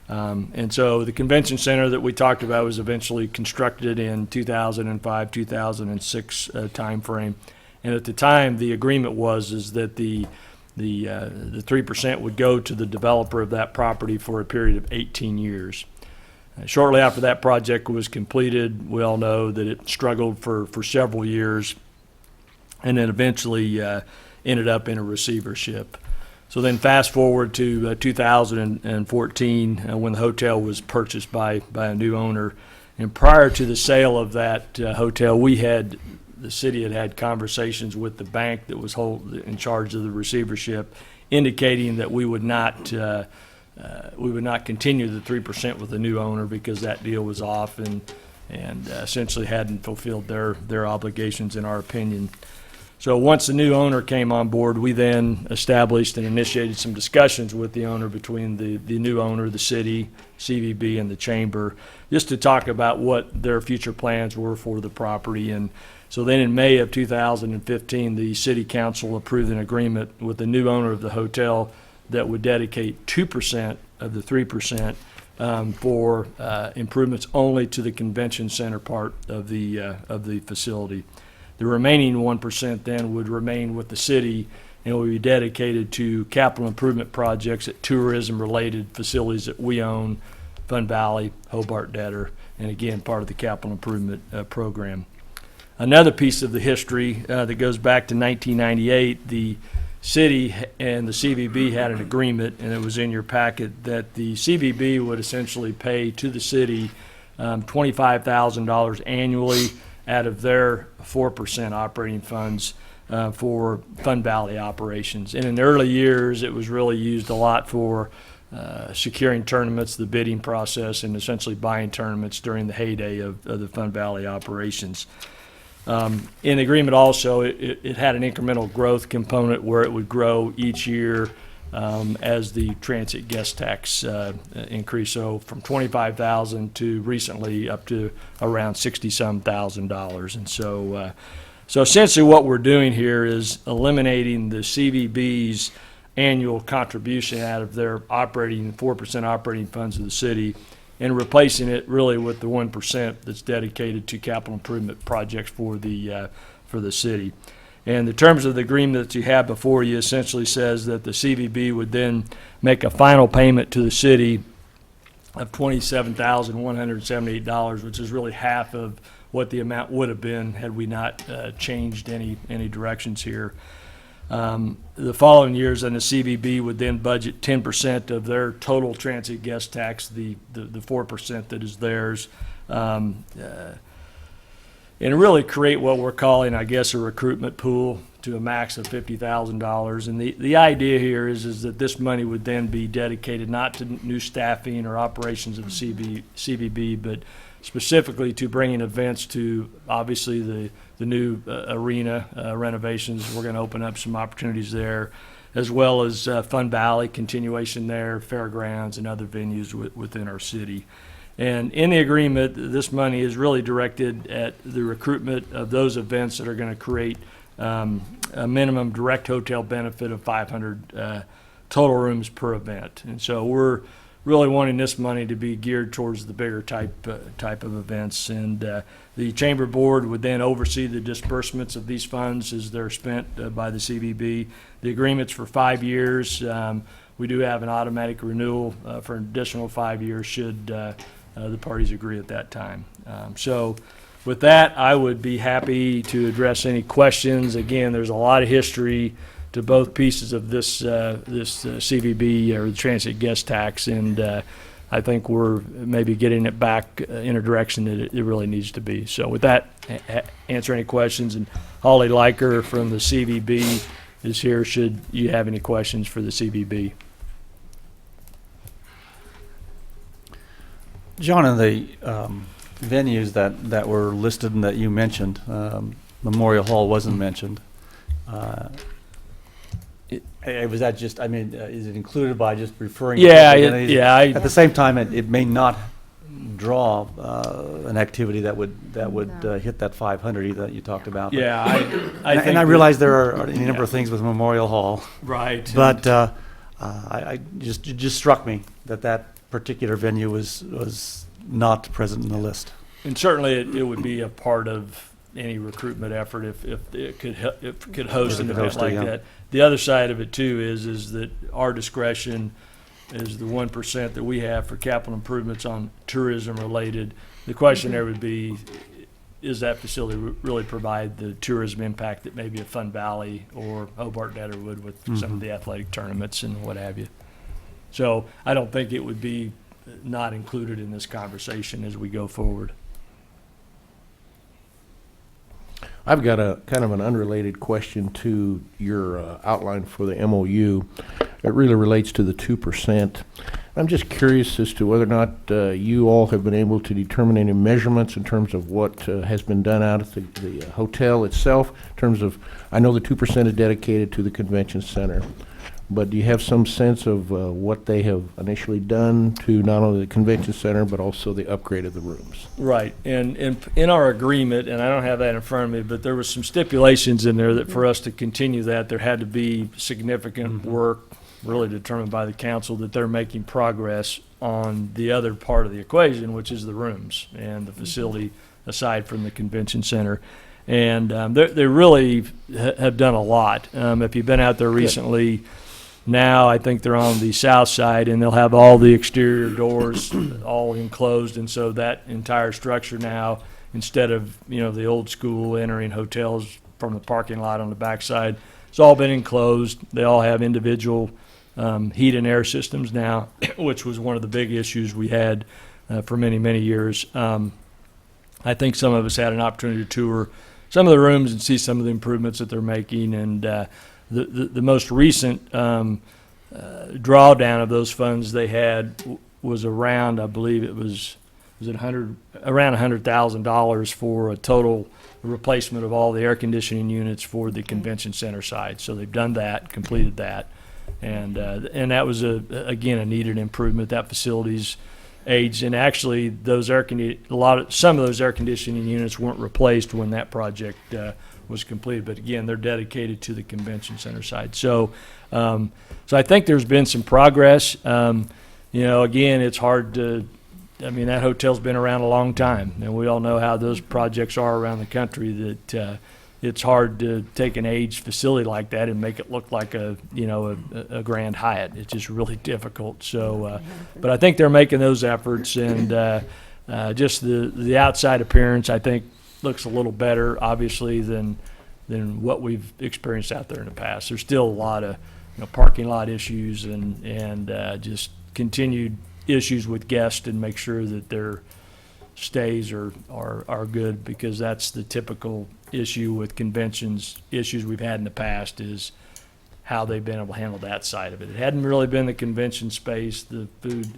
And so the convention center that we talked about was eventually constructed in 2005, 2006 timeframe. And at the time, the agreement is that the 3% would go to the developer of that property for a period of 18 years. Shortly after that project was completed, we all know that it struggled for several years and then eventually ended up in a receivership. So then fast forward to 2014 when the hotel was purchased by a new owner. And prior to the sale of that hotel, the city had conversations with the bank that was in charge of the receivership, indicating that we would not continue the 3% with the new owner because that deal was off and essentially hadn't fulfilled their obligations, in our opinion. So once the new owner came on board, we then established and initiated some discussions with the owner, between the new owner, the city, CVB, and the chamber, just to talk about what their future plans were for the property. And so then in May of 2015, the city council approved an agreement with the new owner of the hotel that would dedicate 2% of the 3% for improvements only to the convention center part of the facility. The remaining 1% then would remain with the city and will be dedicated to capital improvement projects at tourism-related facilities that we own, Fun Valley, Hobart Detter, and again, part of the capital improvement program. Another piece of the history that goes back to 1998, the city and the CVB had an agreement, and it was in your packet, that the CVB would essentially pay to the city $25,000 annually out of their 4% operating funds for Fun Valley operations. And in the early years, it was really used a lot for securing tournaments, the bidding process, and essentially buying tournaments during the heyday of the Fun Valley operations. In the agreement also, it had an incremental growth component where it would grow each year as the transit guest tax increased. So from $25,000 to recently up to around $60-some thousand. And so essentially what we're doing here is eliminating the CVB's annual contribution out of their 4% operating funds of the city, and replacing it really with the 1% that's dedicated to capital improvement projects for the city. And the terms of the agreement that you have before you essentially says that the CVB would then make a final payment to the city of $27,178, which is really half of what the amount would have been had we not changed any directions here. The following years, and the CVB would then budget 10% of their total transit guest tax, the 4% that is theirs, and really create what we're calling, I guess, a recruitment pool to a max of $50,000. And the idea here is that this money would then be dedicated not to new staffing or operations of the CVB, but specifically to bringing events to, obviously, the new arena renovations. We're going to open up some opportunities there, as well as Fun Valley continuation there, fairgrounds, and other venues within our city. And in the agreement, this money is really directed at the recruitment of those events that are going to create a minimum direct hotel benefit of 500 total rooms per event. And so we're really wanting this money to be geared towards the bigger type of events. And the Chamber Board would then oversee the disbursements of these funds as they're spent by the CVB. The agreement's for 5 years. We do have an automatic renewal for an additional 5 years should the parties agree at that time. So with that, I would be happy to address any questions. Again, there's a lot of history to both pieces of this CVB, or the transit guest tax, and I think we're maybe getting it back in a direction that it really needs to be. So with that, answer any questions. And Holly Liker from the CVB is here should you have any questions for the CVB. John, in the venues that were listed and that you mentioned, Memorial Hall wasn't mentioned. Was that just, I mean, is it included by just referring to it? At the same time, it may not draw an activity that would hit that 500 that you talked about. Yeah, I realize there are any number of things with Memorial Hall. Right. But I just struck me that particular venue was not present in the list. And certainly it would be a part of any recruitment effort if it could host an event like that. The other side of it too is that our discretion is the 1% that we have for capital improvements on tourism related. The question there would be, is that facility really provide the tourism impact that maybe a Fun Valley or Hobart Netter would with some of the athletic tournaments and what have you. So I don't think it would be not included in this conversation as we go forward. I've got a kind of an unrelated question to your outline for the MOU. It really relates to the 2%. I'm just curious as to whether or not you all have been able to determine any measurements in terms of what has been done out at the hotel itself, in terms of, I know the 2% is dedicated to the convention center, but do you have some sense of what they have initially done to not only the convention center, but also the upgrade of the rooms? Right, and in our agreement, and I don't have that in front of me, but there was some stipulations in there that for us to continue that, there had to be significant work really determined by the council that they're making progress on the other part of the equation, which is the rooms and the facility aside from the convention center. And they really have done a lot. If you've been out there recently, now I think they're on the south side, and they'll have all the exterior doors all enclosed, and so that entire structure now, instead of the old school entering hotels from the parking lot on the backside, it's all been enclosed. They all have individual heat and air systems now, which was one of the big issues we had for many years. I think some of us had an opportunity to tour some of the rooms and see some of the improvements that they're making, and the most recent drawdown of those funds they had was around, I believe it was it around $100,000 for a total replacement of all the air conditioning units for the convention center side. So they've done that, completed that, and that was again a needed improvement. That facility's aged, and actually some of those air conditioning units weren't replaced when that project was completed, but again, they're dedicated to the convention center side. So I think there's been some progress. Again, it's hard to, that hotel's been around a long time, and we all know how those projects are around the country, that it's hard to take an aged facility like that and make it look like a Grand Hyatt. It's just really difficult. So, but I think they're making those efforts, and just the outside appearance, I think, looks a little better, obviously, than what we've experienced out there in the past. There's still a lot of parking lot issues and just continued issues with guests, and make sure that their stays are good, because that's the typical issue with conventions. Issues we've had in the past is how they've been able to handle that side of it. It hadn't really been the convention space, the food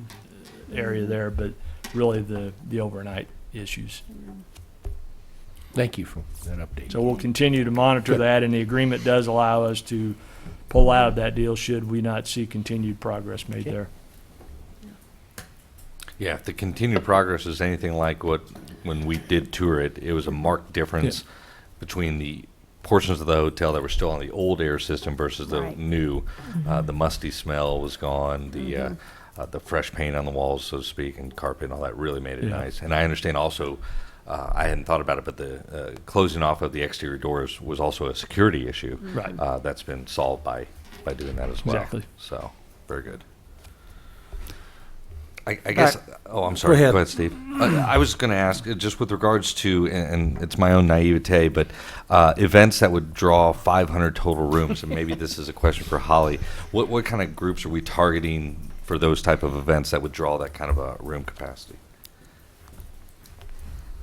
area there, but really the overnight issues. Thank you for that update. So we'll continue to monitor that, and the agreement does allow us to pull out of that deal should we not see continued progress made there. Yeah, if the continued progress is anything like when we did tour it, it was a marked difference between the portions of the hotel that were still on the old air system versus the new. The musty smell was gone. The fresh paint on the walls, so to speak, and carpet and all that really made it nice. And I understand also, I hadn't thought about it, but the closing off of the exterior doors was also a security issue. Right. That's been solved by doing that as well. Exactly. So, very good. I guess, I'm sorry. Go ahead. Go ahead, Steve. I was going to ask, just with regards to, and it's my own naivete, but events that would draw 500 total rooms, and maybe this is a question for Holly, what kind of groups are we targeting for those type of events that would draw that kind of a room capacity?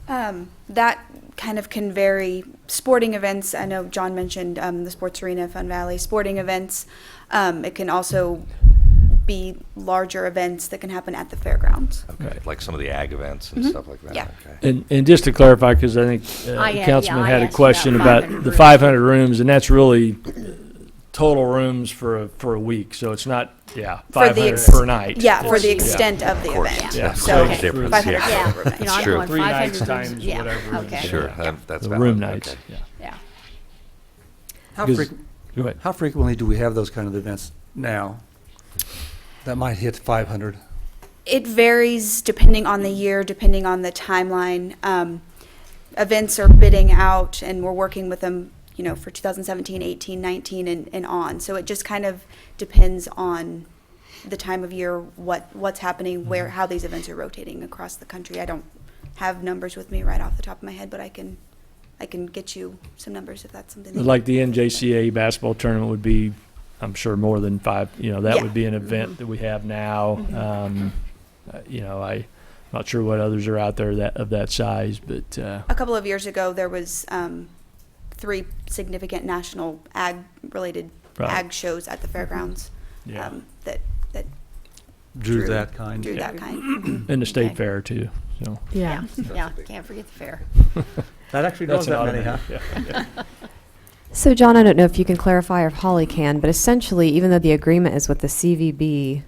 That kind of can vary. Sporting events, I know John mentioned the sports arena, Fun Valley, sporting events. It can also be larger events that can happen at the fairgrounds. Okay, like some of the ag events and stuff like that. Yeah. Okay. And just to clarify, because I think Councilman had a question about the 500 rooms, and that's really total rooms for a week. So it's not 500 per night. Yeah, for the extent of the event. Yeah. So It's different. 500 Yeah. per event. It's true. 3 nights times whatever. Okay. Sure, that's the valid. room nights. Okay. Yeah. How Because- Go ahead. How frequently do we have those kind of events now that might hit 500? It varies depending on the year, depending on the timeline. Events are bidding out, and we're working with them, for 2017, 18, 19, and on. So it just kind of depends on the time of year, what's happening, how these events are rotating across the country. I don't have numbers with me right off the top of my head, but I can get you some numbers if that's something. Like the NJCA basketball tournament would be, I'm sure, more than 5. That would be an event that we have now. I'm not sure what others are out there of that size, but A couple of years ago, there was 3 significant national ag-related ag shows at the fairgrounds. Yeah. That Drew that kind. Drew that kind. and the state fair too. So Yeah, can't forget the fair. That actually knows that many, huh? Yeah. So, John, I don't know if you can clarify or if Holly can, but essentially, even though the agreement is with the CVB,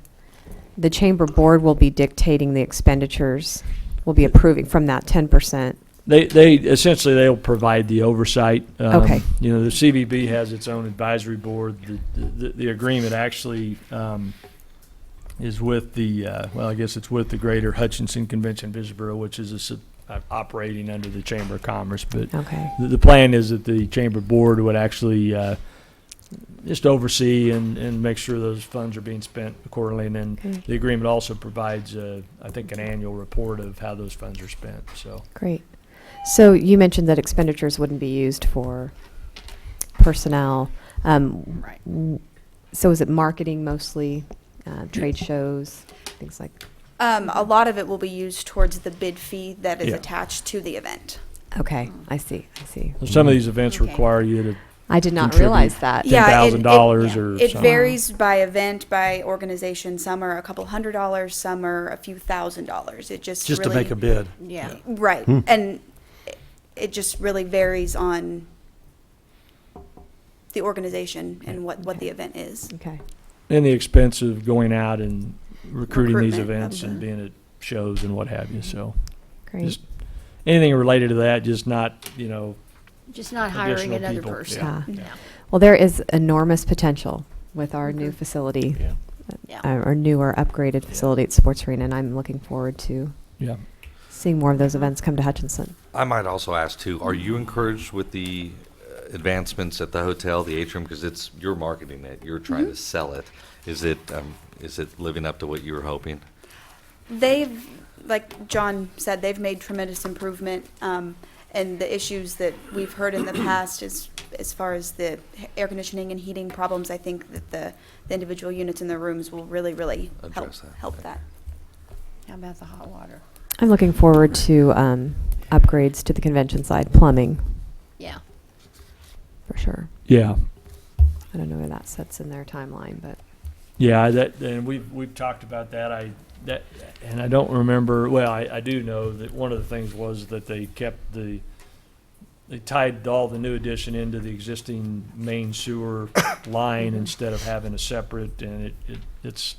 the chamber board will be dictating the expenditures, will be approving from that 10%. They essentially they'll provide the oversight. Okay. The CVB has its own advisory board. The agreement actually is with I guess it's with the Greater Hutchinson Convention Visitor Bureau, which is operating under the Chamber of Commerce. But Okay. the plan is that the Chamber board would actually just oversee and make sure those funds are being spent accordingly. And then Okay. the agreement also provides, I think, an annual report of how those funds are spent. So. Great. So you mentioned that expenditures wouldn't be used for personnel. Right. So is it marketing mostly, trade shows, things like? A lot of it will be used towards the bid fee that is Yeah. attached to the event. Okay, I see. Some of these events Okay. require you to I did not contribute realize that. $10,000 or It something. varies by event, by organization. Some are a couple $100s, some are a few $1,000s. It just Just to really, make a bid. Yeah. right, and it just really varies on the organization and what the event is. Okay. And the expense of going out and recruiting these Recruitment events of and the- being at shows and what have you. So Great. just anything related to that, just not, Just not hiring Additional another people, person. Yeah. Yeah. Well, there is enormous potential with our new facility, Yeah. Yeah. our newer upgraded facility at Sports Arena, and I'm looking forward to yeah. seeing more of those events come to Hutchinson. I might also ask too, are you encouraged with the advancements at the hotel, the atrium, because you're marketing it, you're trying to sell it. Is it living up to what you were hoping? They've, like John said, they've made tremendous improvement. And the issues that we've heard in the past as far as the air conditioning and heating problems, I think that the individual units in the rooms will really, really help that. How about the hot water? I'm looking forward to upgrades to the convention side, plumbing, Yeah. for sure. Yeah. I don't know where that sits in their timeline, but Yeah, and we've talked about that. And I don't remember. Well, I do know that one of the things was that they tied all the new addition into the existing main sewer line instead of having a separate, and it's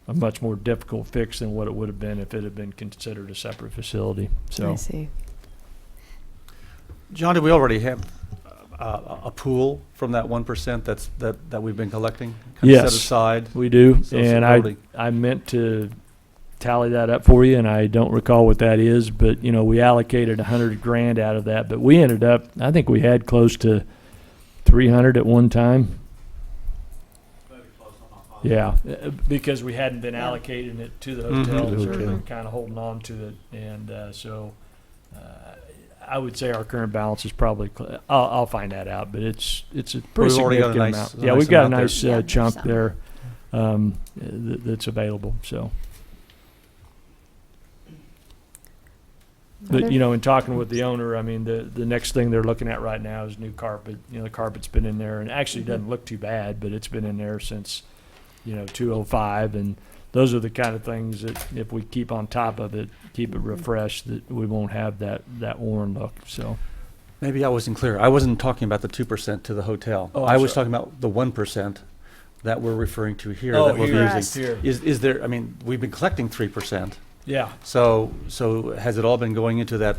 a much more difficult fix than what it would have been if it had been considered a separate facility. So I see. John, do we already have a pool from that 1% that we've been collecting? Kind of yes, set aside? we do. So And I meant to tally that up for you, and I don't recall what that is, but we allocated $100,000 out of that, but we ended up, I think we had close to 300 at one time. Yeah, because we hadn't been allocating it to the hotels, or been kind of holding on to it, and so I would say our current balance is probably. I'll find that out, but it's a pretty significant amount. Yeah, we've got a nice chunk there that's available. So, but in talking with the owner, I mean the next thing they're looking at right now is new carpet. The carpet's been in there, and actually doesn't look too bad, but it's been in there since 2005, and those are the kind of things that if we keep on top of it, keep it refreshed, that we won't have that worn look. So Maybe I wasn't clear. I wasn't talking about the 2% to the hotel. Oh, I was sorry. talking about the 1% that we're referring to here. Oh, that we're here. using. Here. Is there? I mean, we've been collecting 3%. Yeah, So has it all been going into that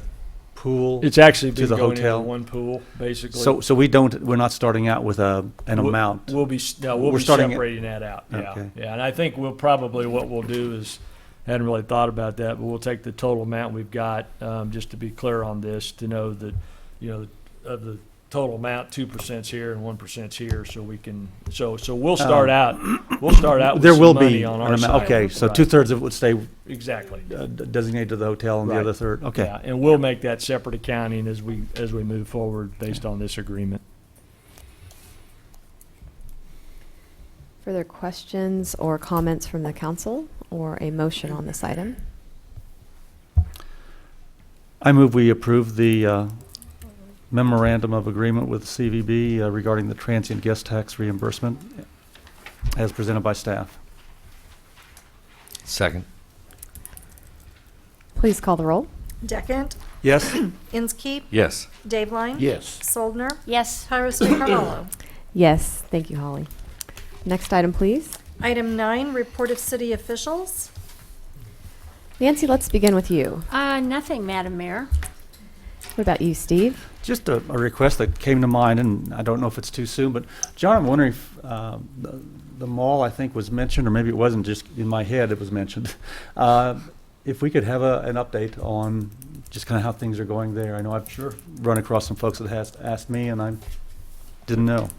pool? it's actually to been the going hotel? into one pool basically. So we're not starting out with an amount. We'll be We're starting separating that out. Yeah, Okay. yeah, and I think what we'll do is, hadn't really thought about that, but we'll take the total amount we've got, just to be clear on this, to know that of the total amount, 2%'s here and 1%'s here, so we can. So we'll start out. We'll start out with There some will money be on an our amount. side. Okay, so Right. 2/3 of it would stay Exactly. designated to the hotel, and Right. the other third. Okay. Yeah, and we'll make that separate accounting as we move forward based on this agreement. Further questions or comments from the council, or a motion on this item? I move we approve the memorandum of agreement with CVB regarding the transient guest tax reimbursement as presented by staff. Second. Please call the roll. Deckent, Yes? Inskeep, Yes. Dave Line. Yes. Soldner, Yes. Tyrosley Carvalho. Yes, thank you, Holly. Next item, please. Item 9, report of city officials. Nancy, let's begin with you. Nothing, Madam Mayor. What about you, Steve? Just a request that came to mind, and I don't know if it's too soon, but John, I'm wondering if the mall, I think, was mentioned, or maybe it wasn't, just in my head it was mentioned. If we could have an update on just kind of how things are going there. I know I've run across some folks that has asked me, and I didn't know.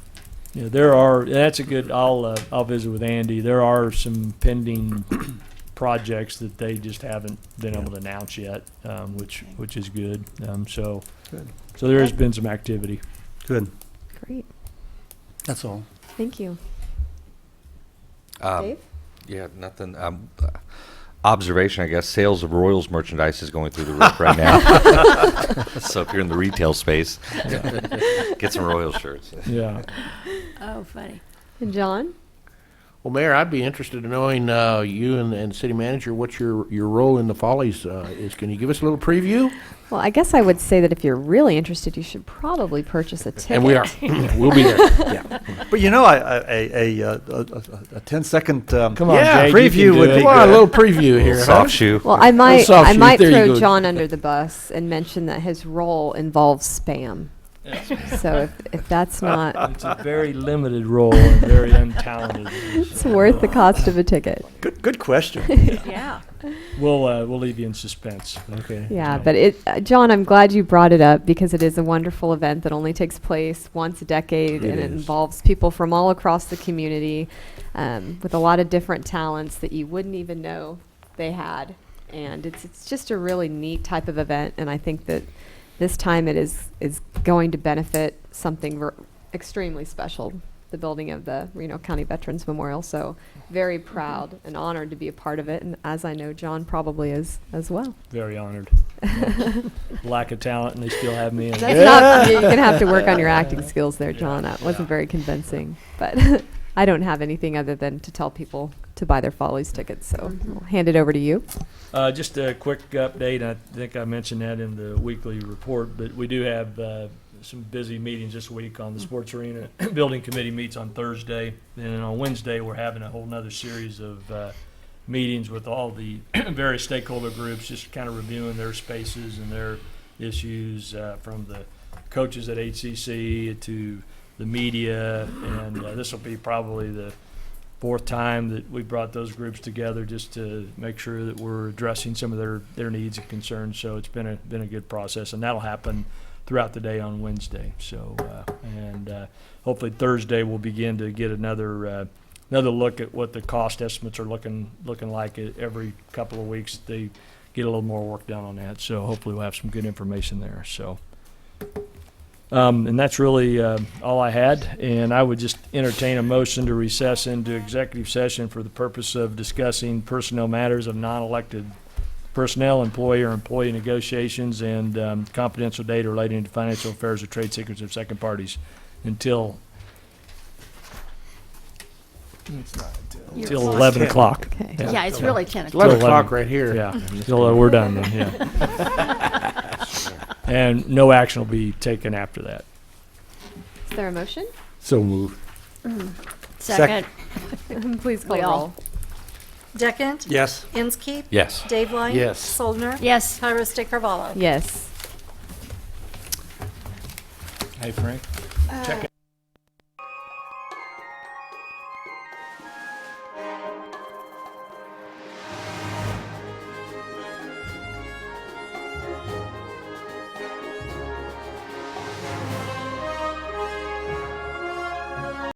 Yeah, there are. That's a good. I'll visit with Andy. There are some pending projects that they just haven't been able to announce yet, which is good. So there has been some activity. Good. Great. That's all. Thank you. Dave? Yeah, nothing. Observation, I guess. Sales of Royals merchandise is going through the roof right now. So if you're in the retail space, get some Royals shirts. Yeah. Oh, funny. And John? Well, Mayor, I'd be interested in knowing you and City Manager what your role in the Follies is. Can you give us a little preview? Well, I guess I would say that if you're really interested, you should probably purchase a ticket. And we are. We'll be there. Yeah. But a 10-second Come on, Jake, you preview can would do be it. Come on, a good. little preview here. Soft shoe. Well, I soft might shoe. There you throw go. John under the bus and mention that his role involves spam. So if that's not, It's a very limited role and very untalented. it's worth the cost of a ticket. Good question. Yeah. We'll leave you in suspense. Okay. Yeah, So- but John, I'm glad you brought it up because it is a wonderful event that only takes place once a decade, It and it is. involves people from all across the community with a lot of different talents that you wouldn't even know they had. And it's just a really neat type of event, and I think that this time it is going to benefit something extremely special, the building of the Reno County Veterans Memorial. So very proud and honored to be a part of it, and as I know John probably is as well. Very honored. Lack of talent, and they still have me. That's not, you're going to have to work on your acting skills there, John. That wasn't very convincing. But I don't have anything other than to tell people to buy their Follies tickets, so I'll hand it over to you. Just a quick update. I think I mentioned that in the weekly report, but we do have some busy meetings this week on the sports arena. Building committee meets on Thursday, and then on Wednesday we're having a whole nother series of meetings with all the various stakeholder groups, just kind of reviewing their spaces and their issues, from the coaches at HCC to the media, and this will be probably the fourth time that we brought those groups together just to make sure that we're addressing some of their needs and concerns. So it's been a good process, and that'll happen throughout the day on Wednesday. So hopefully Thursday we'll begin to get another look at what the cost estimates are looking like. Every couple of weeks they get a little more work done on that. So hopefully we'll have some good information there. So. And that's really all I had, and I would just entertain a motion to recess into executive session for the purpose of discussing personnel matters of non-elected personnel, employee negotiations, and confidential data relating to financial affairs or trade secrets of second parties until 11 o'clock. Okay. Yeah, it's really 10 It's o'clock. 11 o'clock right here. Yeah, till we're done then, yeah. And no action will be taken after that. Is there a motion? So moved. Second. Please call We the all- roll. Deckent? Yes. Inskeep? Yes. Dave Light? Yes. Soldner? Yes. Tyros de Carvalho? Yes. Hey, Frank. Check it.